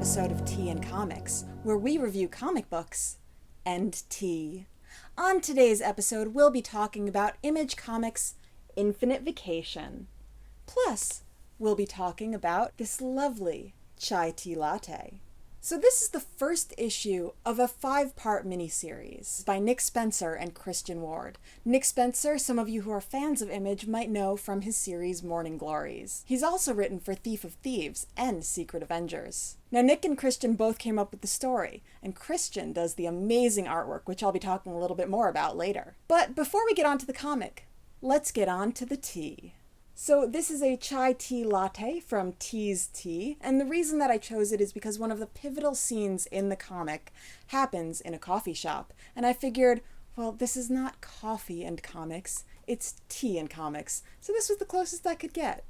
episode of Tea and Comics, where we review comic books and tea. On today's episode, we'll be talking about Image Comics' Infinite Vacation. Plus, we'll be talking about this lovely chai tea latte. So this is the first issue of a 5-part miniseries by Nick Spencer and Christian Ward. Nick Spencer, some of you who are fans of Image might know from his series Morning Glories. He's also written for Thief of Thieves and Secret Avengers. Now Nick and Christian both came up with the story, and Christian does the amazing artwork, which I'll be talking a little bit more about later. But before we get on to the comic, let's get on to the tea. So this is a chai tea latte from Tea's Tea, and the reason that I chose it is because one of the pivotal scenes in the comic happens in a coffee shop, and I figured, well, this is not coffee and comics, it's tea and comics, so this was the closest I could get.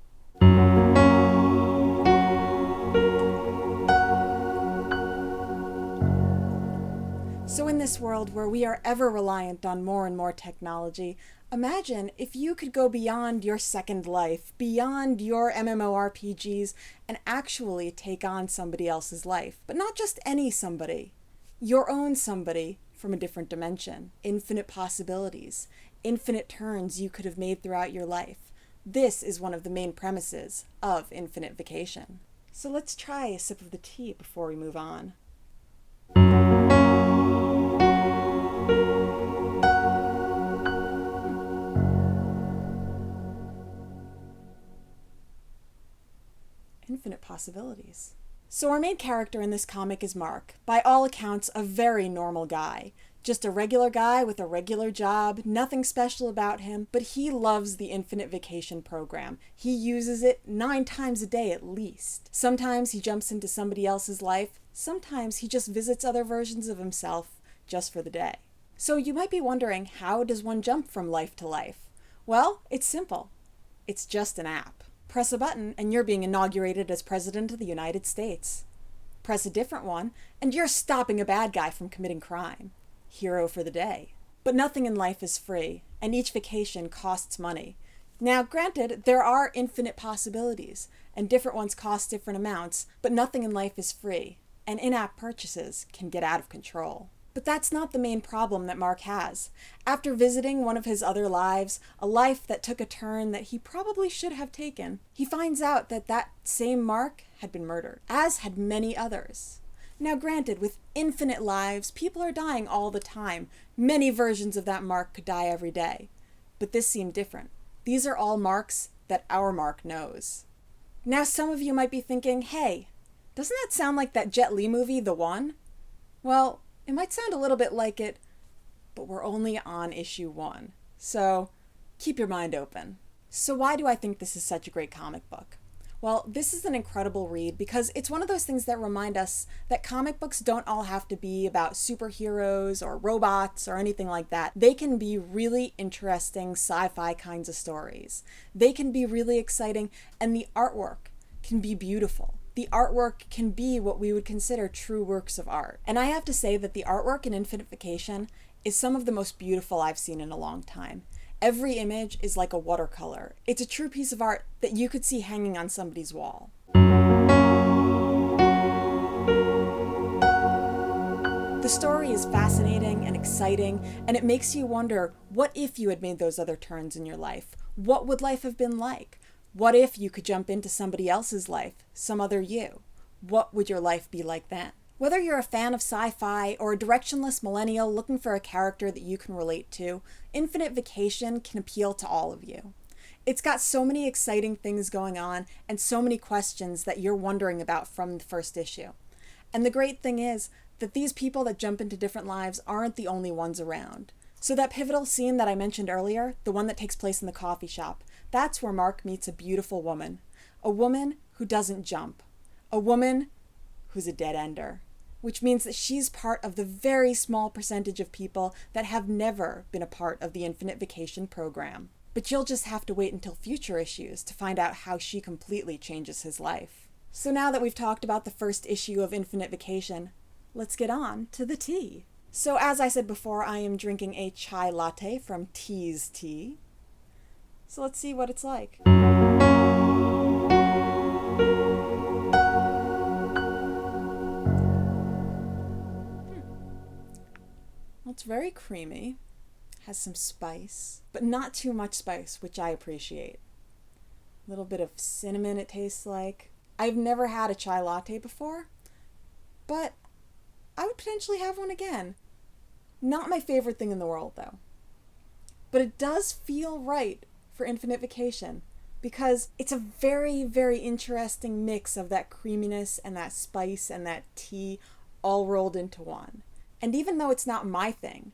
So in this world where we are ever reliant on more and more technology, imagine if you could go beyond your Second Life, beyond your MMORPGs, and actually take on somebody else's life. But not just any somebody, your own somebody from a different dimension. Infinite possibilities, infinite turns you could have made throughout your life. This is one of the main premises of Infinite Vacation. So let's try a sip of the tea before we move on. Infinite possibilities. So our main character in this comic is Mark. By all accounts, a very normal guy. Just a regular guy with a regular job, nothing special about him, but he loves the Infinite Vacation program. He uses it 9 times a day at least. Sometimes he jumps into somebody else's life, sometimes he just visits other versions of himself just for the day. So you might be wondering, how does one jump from life to life? Well, it's simple. It's just an app. Press a button and you're being inaugurated as President of the United States. Press a different one and you're stopping a bad guy from committing crime. Hero for the day. But nothing in life is free, and each vacation costs money. Now, granted, there are infinite possibilities, and different ones cost different amounts, but nothing in life is free, and in-app purchases can get out of control. But that's not the main problem that Mark has. After visiting one of his other lives, a life that took a turn that he probably should have taken, he finds out that that same Mark had been murdered, as had many others. Now granted, with infinite lives, people are dying all the time. Many versions of that Mark could die every day. But this seemed different. These are all Marks that our Mark knows. Now some of you might be thinking, hey, doesn't that sound like that Jet Li movie, The One? Well, it might sound a little bit like it, but we're only on issue 1. So keep your mind open. So why do I think this is such a great comic book? Well, this is an incredible read because it's one of those things that remind us that comic books don't all have to be about superheroes or robots or anything like that. They can be really interesting sci-fi kinds of stories. They can be really exciting, and the artwork can be beautiful. The artwork can be what we would consider true works of art. And I have to say that the artwork in Infinite Vacation is some of the most beautiful I've seen in a long time. Every image is like a watercolor. It's a true piece of art that you could see hanging on somebody's wall. The story is fascinating and exciting, and it makes you wonder, what if you had made those other turns in your life? What would life have been like? What if you could jump into somebody else's life, some other you? What would your life be like then? Whether you're a fan of sci-fi or a directionless millennial looking for a character that you can relate to, Infinite Vacation can appeal to all of you. It's got so many exciting things going on and so many questions that you're wondering about from the first issue. And the great thing is that these people that jump into different lives aren't the only ones around. So that pivotal scene that I mentioned earlier, the one that takes place in the coffee shop, that's where Mark meets a beautiful woman. A woman who doesn't jump. A woman who's a dead-ender. Which means that she's part of the very small percentage of people that have never been a part of the Infinite Vacation program. But you'll just have to wait until future issues to find out how she completely changes his life. So now that we've talked about the first issue of Infinite Vacation, let's get on to the tea. So as I said before, I am drinking a chai latte from Tea's Tea. So let's see what it's like. It's very creamy, has some spice, but not too much spice, which I appreciate. A little bit of cinnamon it tastes like. I've never had a chai latte before, but I would potentially have one again. Not my favorite thing in the world, though. But it does feel right for infinite vacation because it's a very, very interesting mix of that creaminess and that spice and that tea all rolled into one. And even though it's not my thing,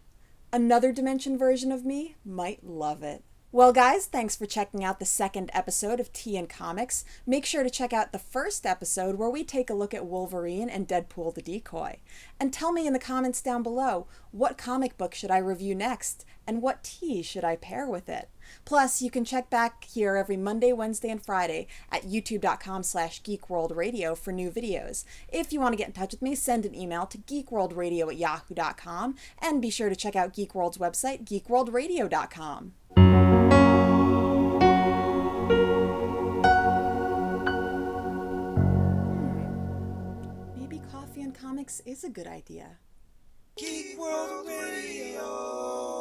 another dimension version of me might love it. Well, guys, thanks for checking out the second episode of Tea and Comics. Make sure to check out the first episode where we take a look at Wolverine and Deadpool the Decoy. And tell me in the comments down below, what comic book should I review next, and what tea should I pair with it? Plus, you can check back here every Monday, Wednesday, and Friday at youtube.com/geekworldradio for new videos. If you want to get in touch with me, send an email to geekworldradio@yahoo.com, and be sure to check out Geek World's website, geekworldradio.com. Maybe coffee and comics is a good idea. Geek World Radio.